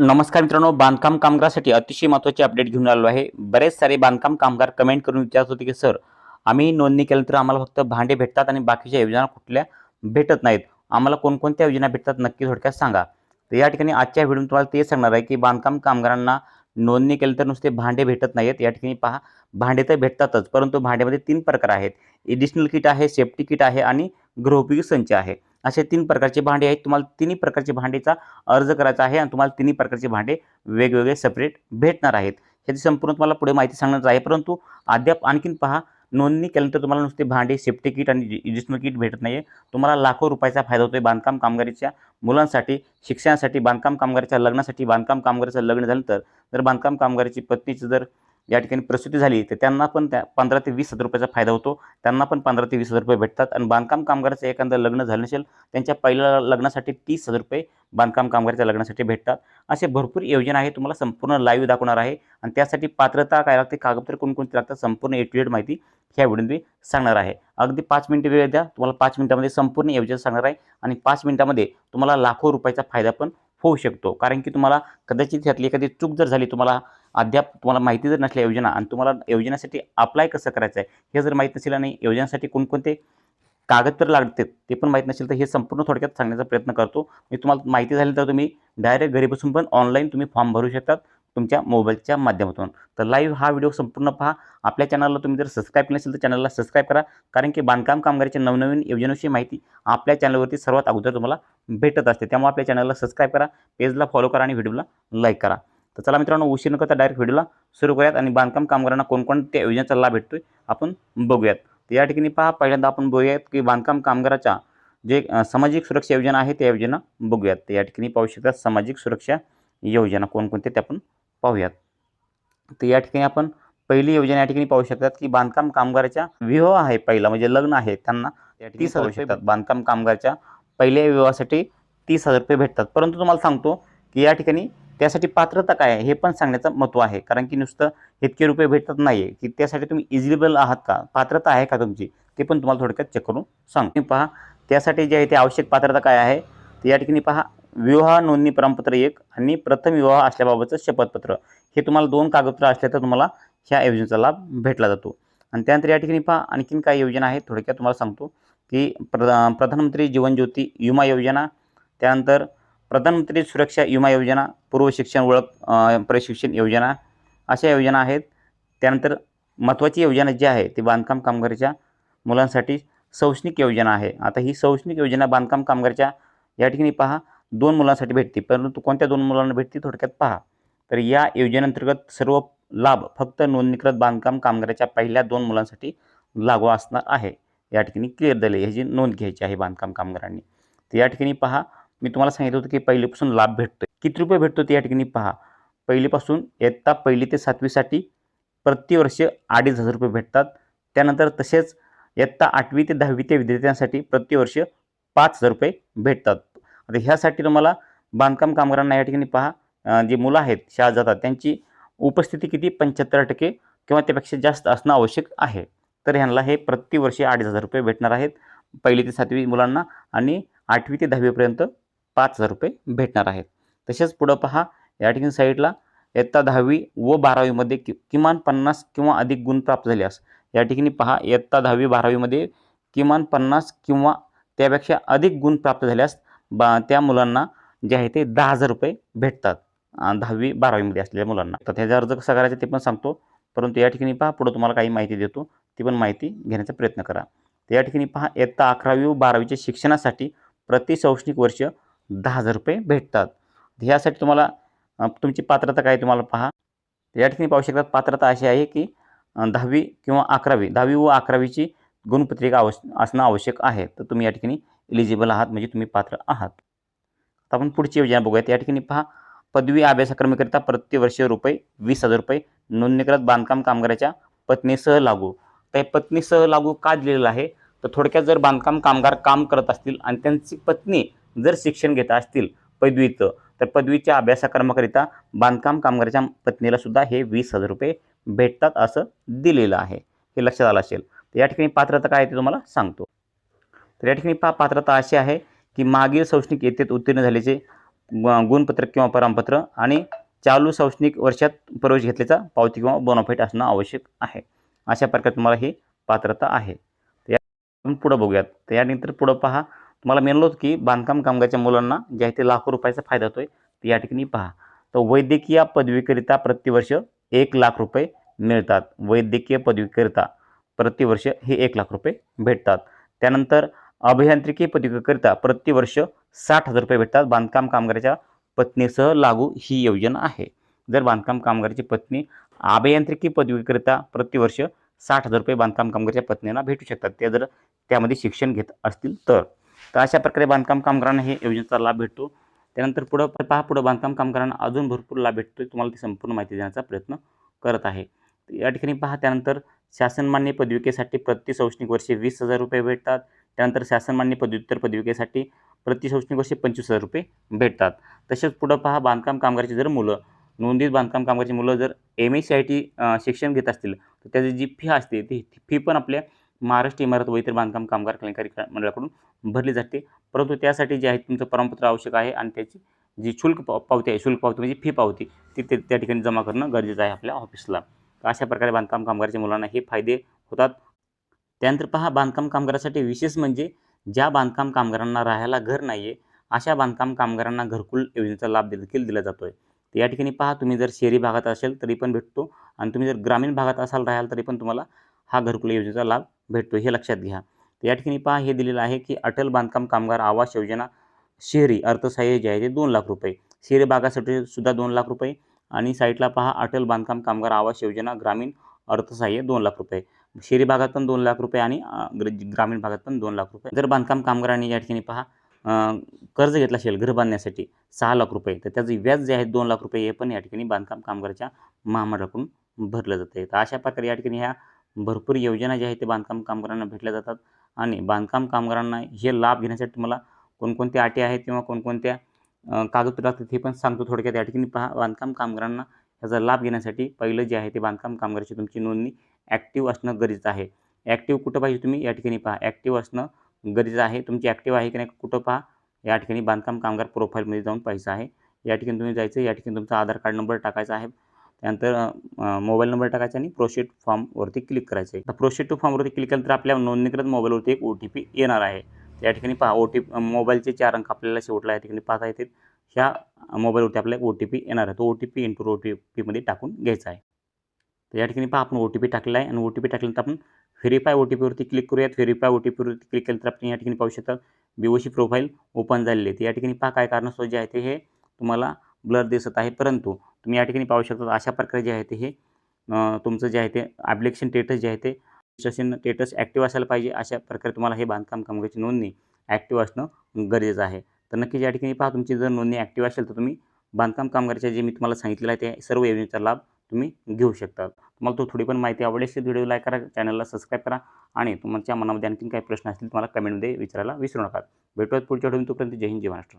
नमस्कार मित्रांनो, बांधकाम कामगारासाठी अतिशय महत्त्वाचे अपडेट घेऊन आलो आहे. बरेच सारे बांधकाम कामगार कमेंट करून विचारत होते की सर, आम्ही नोंदणी केल्यानंतर आम्हाला फक्त भांडे भेटतात आणि बाकीच्या योजना कुठल्या भेटत नाहीत. आम्हाला कोणकोणत्या योजना भेटतात नक्की थोडक्यात सांगा. तर या ठिकाणी आजच्या व्हिडिओत तुम्हाला ते सांगणार आहे की बांधकाम कामगारांना नोंदणी केल्यानंतर नुसते भांडे भेटत नाहीत. या ठिकाणी पहा, भांडे तर भेटतातच, परंतु भांड्यामध्ये 3 प्रकार आहेत. एडिशनल किट आहे, सेफ्टी किट आहे आणि गृहोपयोगी संच आहे. असे 3 प्रकारचे भांडे आहेत. तुम्हाला तिन्ही प्रकारचे भांडेचा अर्ज करायचा आहे आणि तुम्हाला तिन्ही प्रकारचे भांडे वेगवेगळे सेपरेट भेटणार आहेत. ह्याची संपूर्ण तुम्हाला पुढे माहिती सांगणार आहे. परंतु अद्याप आणखीन पहा, नोंदणी केल्यानंतर तुम्हाला नुसते भांडे, सेफ्टी किट आणि एडिशनल किट भेटत नाही आहे. तुम्हाला लाखो रुपयाचा फायदा होतोय बांधकाम कामगाराच्या मुलांसाठी, शिक्षणासाठी, बांधकाम कामगाराच्या लग्नासाठी. बांधकाम कामगाराचं लग्न झाल्यानंतर जर बांधकाम कामगाराची पत्नीची जर या ठिकाणी प्रसूती झाली तर त्यांना पण त्या 15,000 ते 20,000 रुपयाचा फायदा होतो. त्यांना पण 15,000 ते 20,000 रुपये भेटतात. आणि बांधकाम कामगाराचं एखादं लग्न झालं नसेल, त्यांच्या पहिल्या लग्नासाठी 30,000 रुपये बांधकाम कामगाराच्या लग्नासाठी भेटतात. असे भरपूर योजना आहेत. तुम्हाला संपूर्ण लाईव्ह दाखवणार आहे आणि त्यासाठी पात्रता काय लागते, कागदपत्रे कोणकोणती लागतात, संपूर्ण ए टू झेड माहिती ह्या व्हिडिओमध्ये सांगणार आहे. अगदी 5 मिनिटं वेळ द्या, तुम्हाला 5 मिनिटामध्ये संपूर्ण योजना सांगणार आहे आणि 5 मिनिटामध्ये तुम्हाला लाखो रुपयाचा फायदा पण होऊ शकतो. कारण की तुम्हाला कदाचित त्यातली एखादी चूक जर झाली, तुम्हाला माहिती जर नसल्या योजना आणि तुम्हाला योजनेसाठी अप्लाय कसं करायचं आहे हे जर माहीत नसेल आणि योजनेसाठी कोणकोणते कागदपत्र लागतात ते पण माहीत नसेल, तर हे संपूर्ण थोडक्यात सांगण्याचा प्रयत्न करतो मी. तुम्हाला माहिती झाली तर तुम्ही डायरेक्ट घरी बसून पण ऑनलाईन तुम्ही फॉर्म भरू शकतात तुमच्या मोबाईलच्या माध्यमातून. तर लाईव्ह हा व्हिडिओ संपूर्ण पहा. आपल्या चॅनलला तुम्ही जर सबस्क्राईब केलं नसेल तर चॅनलला सबस्क्राईब करा, कारण की बांधकाम कामगाराच्या नवनवीन योजनेविषयी माहिती आपल्या चॅनलवरती सर्वात अगोदर तुम्हाला भेटत असते. त्यामुळे आपल्या चॅनलला सबस्क्राईब करा, पेजला फॉलो करा आणि व्हिडिओला लाईक करा. तर चला मित्रांनो, उशीर न करता डायरेक्ट व्हिडिओला सुरू करूयात आणि बांधकाम कामगारांना कोणकोणत्या योजनेचा लाभ भेटतोय आपण बघूयात. तर या ठिकाणी पहा, पहिल्यांदा आपण बघूयात की बांधकाम कामगाराच्या जे सामाजिक सुरक्षा योजना आहे त्या योजना बघूयात. तर या ठिकाणी पाहू शकता सामाजिक सुरक्षा योजना कोणकोणत्या ते आपण पाहूयात. तर या ठिकाणी आपण पहिली योजना या ठिकाणी पाहू शकतात की बांधकाम कामगाराच्या विवाह आहे, पहिला म्हणजे लग्न आहे, त्यांना 30,000 भेटतात. बांधकाम कामगाराच्या पहिल्या विवाहासाठी 30,000 रुपये भेटतात. परंतु तुम्हाला सांगतो की या ठिकाणी त्यासाठी पात्रता काय आहे हे पण सांगण्याचं महत्त्व आहे. कारण की नुसतं इतके रुपये भेटत नाही आहे, की त्यासाठी तुम्ही इलिजिबल आहात का, पात्रता आहे का तुमची, ते पण तुम्हाला थोडक्यात चेक करून सांगतो. पहा, त्यासाठी जे आहे ते आवश्यक पात्रता काय आहे. तर या ठिकाणी पहा, विवाह नोंदणी प्रमाणपत्र 1 आणि प्रथम विवाह असल्याबाबतचं शपथपत्र. हे तुम्हाला 2 कागदपत्र असले तर तुम्हाला ह्या योजनेचा लाभ भेटला जातो. आणि त्यानंतर या ठिकाणी पहा, आणखीन काही योजना आहेत थोडक्यात तुम्हाला सांगतो की प्रधानमंत्री जीवन ज्योती विमा योजना, त्यानंतर प्रधानमंत्री सुरक्षा विमा योजना, पूर्व शिक्षण ओळख प्रशिक्षण योजना, अशा योजना आहेत. त्यानंतर महत्त्वाची योजना जी आहे ती बांधकाम कामगाराच्या मुलांसाठी शैक्षणिक योजना आहे. आता ही शैक्षणिक योजना बांधकाम कामगाराच्या या ठिकाणी पहा 2 मुलांसाठी भेटते, परंतु कोणत्या 2 मुलांना भेटते थोडक्यात पहा. तर या योजनेअंतर्गत सर्व लाभ फक्त नोंदणीकृत बांधकाम कामगाराच्या पहिल्या 2 मुलांसाठी लागू असणार आहे. या ठिकाणी क्लिअर झाले, ह्याची नोंद घ्यायची आहे बांधकाम कामगारांनी. तर या ठिकाणी पहा, मी तुम्हाला सांगितलं होतं की पहिलीपासून लाभ भेटतोय. किती रुपये भेटतो ते या ठिकाणी पहा. पहिलीपासून इयत्ता 1ली ते 7वी साठी प्रतिवर्ष 2,500 रुपये भेटतात. त्यानंतर तसेच इयत्ता 8वी ते 10वी त्या विद्यार्थ्यांसाठी प्रतिवर्ष 5,000 रुपये भेटतात. आता ह्यासाठी तुम्हाला बांधकाम कामगारांना या ठिकाणी पहा, जी मुलं आहेत शाळेत जातात त्यांची उपस्थिती किती 75% किंवा त्यापेक्षा जास्त असणं आवश्यक आहे. तर ह्यांना हे प्रतिवर्षी 2,500 रुपये भेटणार आहेत 1ली ते 7वी मुलांना, आणि 8वी ते 10वी पर्यंत 5,000 रुपये भेटणार आहेत. तसेच पुढं पहा, या ठिकाणी साईडला इयत्ता 10वी व 12वीमध्ये किमान 50 किंवा अधिक गुण प्राप्त झाल्यास, या ठिकाणी पहा इयत्ता 10वी 12वीमध्ये किमान 50 किंवा त्यापेक्षा अधिक गुण प्राप्त झाल्यास त्या मुलांना जे आहे ते 10,000 रुपये भेटतात. 10वी 12वीमध्ये असलेल्या मुलांना. तर त्याचा अर्ज कसा करायचा ते पण सांगतो, परंतु या ठिकाणी पहा पुढं तुम्हाला काही माहिती देतो, ती पण माहिती घेण्याचा प्रयत्न करा. तर या ठिकाणी पहा, इयत्ता 11वी व 12वीच्या शिक्षणासाठी प्रति शैक्षणिक वर्ष 10,000 रुपये भेटतात. ह्यासाठी तुम्हाला तुमची पात्रता काय तुम्हाला पहा. या ठिकाणी पाहू शकतात पात्रता अशी आहे की 10वी किंवा 11वी, 10वी व 11वीची गुणपत्रिका असणं आवश्यक आहे. तर तुम्ही या ठिकाणी एलिजिबल आहात, म्हणजे तुम्ही पात्र आहात. आता आपण पुढची योजना बघूयात. या ठिकाणी पहा, पदवी अभ्यासक्रमाकरिता प्रतिवर्ष रुपये 20,000 रुपये नोंदणीकृत बांधकाम कामगाराच्या पत्नीसह लागू. तर हे पत्नीसह लागू का दिलेलं आहे, तर थोडक्यात जर बांधकाम कामगार काम करत असतील आणि त्यांची पत्नी जर शिक्षण घेत असतील पदवीचं, तर पदवीच्या अभ्यासक्रमाकरिता बांधकाम कामगाराच्या पत्नीला सुद्धा हे 20,000 रुपये भेटतात असं दिलेलं आहे. हे लक्षात आलं असेल. तर या ठिकाणी पात्रता काय आहे ते तुम्हाला सांगतो. तर या ठिकाणी पात्रता अशी आहे की मागील शैक्षणिक इयत्तेत उत्तीर्ण झाल्याचे गुणपत्र किंवा प्रमाणपत्र आणि चालू शैक्षणिक वर्षात प्रवेश घेतल्याचा पावती किंवा बोनाफाईट असणं आवश्यक आहे. अशा प्रकारे तुम्हाला ही पात्रता आहे. तर आपण पुढं बघूयात. तर यानंतर पुढं पहा, तुम्हाला म्हणलं होतं की बांधकाम कामगारच्या मुलांना जे आहे ते लाखो रुपयाचा फायदा होतोय. तर या ठिकाणी पहा, तर वैद्यकीय पदवीकरिता प्रतिवर्ष 1,00,000 रुपये मिळतात. वैद्यकीय पदवीकरिता प्रतिवर्ष हे 1,00,000 रुपये भेटतात. त्यानंतर अभियांत्रिकी पदवीकरिता प्रतिवर्ष 60,000 रुपये भेटतात. बांधकाम कामगाराच्या पत्नीसह लागू ही योजना आहे. जर बांधकाम कामगाराची पत्नी अभियांत्रिकी पदवीकरिता प्रतिवर्ष 60,000 रुपये बांधकाम कामगाराच्या पत्नींना भेटू शकतात, ते जर त्यामध्ये शिक्षण घेत असतील तर. तर अशा प्रकारे बांधकाम कामगारांना हे योजनेचा लाभ भेटतो. त्यानंतर पुढं पहा, पुढं बांधकाम कामगारांना अजून भरपूर लाभ भेटतो. तुम्हाला ती संपूर्ण माहिती देण्याचा प्रयत्न करत आहे. या ठिकाणी पहा, त्यानंतर शासनमान्य पदविकेसाठी प्रति शैक्षणिक वर्षी 20,000 रुपये भेटतात. त्यानंतर शासनमान्य पदव्युत्तर पदविकेसाठी प्रति शैक्षणिक वर्षी 25,000 रुपये भेटतात. तसेच पुढं पहा, बांधकाम कामगाराची जर मुलं, नोंदणीत बांधकाम कामगाराची मुलं जर MSCIT शिक्षण घेत असतील, तर त्याची जी फी असते ती फी पण आपल्या महाराष्ट्र इमारत व इतर बांधकाम कामगार कल्याणकारी मंडळाकडून भरली जाते. परंतु त्यासाठी जे आहे तुमचं प्रमाणपत्र आवश्यक आहे आणि त्याची जी शुल्क पावती आहे, शुल्क पावती म्हणजे फी पावती, ती त्या ठिकाणी जमा करणं गरजेचं आहे आपल्या ऑफिसला. तर अशा प्रकारे बांधकाम कामगाराच्या मुलांना हे फायदे होतात. त्यानंतर पहा, बांधकाम कामगारासाठी विशेष म्हणजे ज्या बांधकाम कामगारांना राहायला घर नाही आहे, अशा बांधकाम कामगारांना घरकुल योजनेचा लाभ देखील दिला जातो आहे. तर या ठिकाणी पहा, तुम्ही जर शहरी भागात असेल तरी पण भेटतो आणि तुम्ही जर ग्रामीण भागात असाल राहाल तरी पण तुम्हाला हा घरकुल योजनेचा लाभ भेटतो, हे लक्षात घ्या. तर या ठिकाणी पहा, हे दिलेलं आहे की अटल बांधकाम कामगार आवास योजना शहरी अर्थसहाय्य जे आहे ते 2,00,000 रुपये. शहरी भागासाठी सुद्धा 2,00,000 रुपये आणि साईडला पहा, अटल बांधकाम कामगार आवास योजना ग्रामीण अर्थसहाय्य 2,00,000 रुपये. शहरी भागात पण 2,00,000 रुपये आणि ग्रामीण भागात पण 2,00,000 रुपये. जर बांधकाम कामगारांनी या ठिकाणी पहा कर्ज घेतलं असेल घर बांधण्यासाठी 6,00,000 रुपये, तर त्याचं व्याज जे आहे 2,00,000 रुपये, हे पण या ठिकाणी बांधकाम कामगाराच्या महामंडळाकडून भरलं जातं. तर अशा प्रकारे या ठिकाणी ह्या भरपूर योजना ज्या आहेत ते बांधकाम कामगारांना भेटल्या जातात आणि बांधकाम कामगारांना हे लाभ घेण्यासाठी तुम्हाला कोणकोणत्या अटी आहेत किंवा कोणकोणत्या कागदपत्र लागतात हे पण सांगतो थोडक्यात. या ठिकाणी पहा, बांधकाम कामगारांना याचा लाभ घेण्यासाठी पहिलं जे आहे ते बांधकाम कामगाराची तुमची नोंदणी ॲक्टिव्ह असणं गरजेचं आहे. ॲक्टिव्ह कुठं पाहिजे तुम्ही या ठिकाणी पहा, ॲक्टिव्ह असणं गरजेचं आहे. तुमची ॲक्टिव्ह आहे की नाही कुठं पहा, या ठिकाणी बांधकाम कामगार प्रोफाईलमध्ये जाऊन पाहायचं आहे. या ठिकाणी तुम्ही जायचं, या ठिकाणी तुमचा आधार कार्ड नंबर टाकायचा आहे. त्यानंतर मोबाईल नंबर टाकायचा आणि प्रोसीड फॉर्मवरती क्लिक करायचं आहे. तर प्रोसीड टू फॉर्मवरती क्लिक केलं तर आपल्या नोंदणीकृत मोबाईलवरती एक OTP येणार आहे. या ठिकाणी पहा, मोबाईलचे 4 अंक आपल्याला शेवटला या ठिकाणी पाहता येतील. ह्या मोबाईलवरती आपल्याला एक OTP येणार आहे. तो OTP इनपुट OTPमध्ये टाकून घ्यायचा आहे. तर या ठिकाणी पहा, आपण OTP टाकलेला आहे आणि OTP टाकल्यानंतर आपण व्हेरीफाय OTPवरती क्लिक करूयात. व्हेरीफाय OTPवरती क्लिक केलं तर आपण या ठिकाणी पाहू शकता BOC प्रोफाईल ओपन झालेली आहे. तर या ठिकाणी पहा, काय कारणास्तव जे आहे ते हे तुम्हाला ब्लर दिसत आहे, परंतु तुम्ही या ठिकाणी पाहू शकता अशा प्रकारे जे आहे ते हे तुमचं जे आहे ते ॲप्लिकेशन स्टेटस जे आहे ते रजिस्ट्रेशन स्टेटस ॲक्टिव्ह असायला पाहिजे. अशा प्रकारे तुम्हाला हे बांधकाम कामगाराची नोंदणी ॲक्टिव्ह असणं गरजेचं आहे. तर नक्कीच या ठिकाणी पहा, तुमची जर नोंदणी ॲक्टिव्ह असेल तर तुम्ही बांधकाम कामगाराच्या जे मी तुम्हाला सांगितलेलं आहे ते सर्व योजनेचा लाभ तुम्ही घेऊ शकता. तुम्हाला तो थोडी पण माहिती आवडली असेल, व्हिडिओ लाईक करा, चॅनलला सबस्क्राईब करा आणि तुमच्या मनामध्ये आणखीन काही प्रश्न असतील तुम्हाला कमेंटमध्ये विचारायला विसरू नका. भेटूयात पुढच्या व्हिडिओ. तोपर्यंत जय हिंद, जय महाराष्ट्र.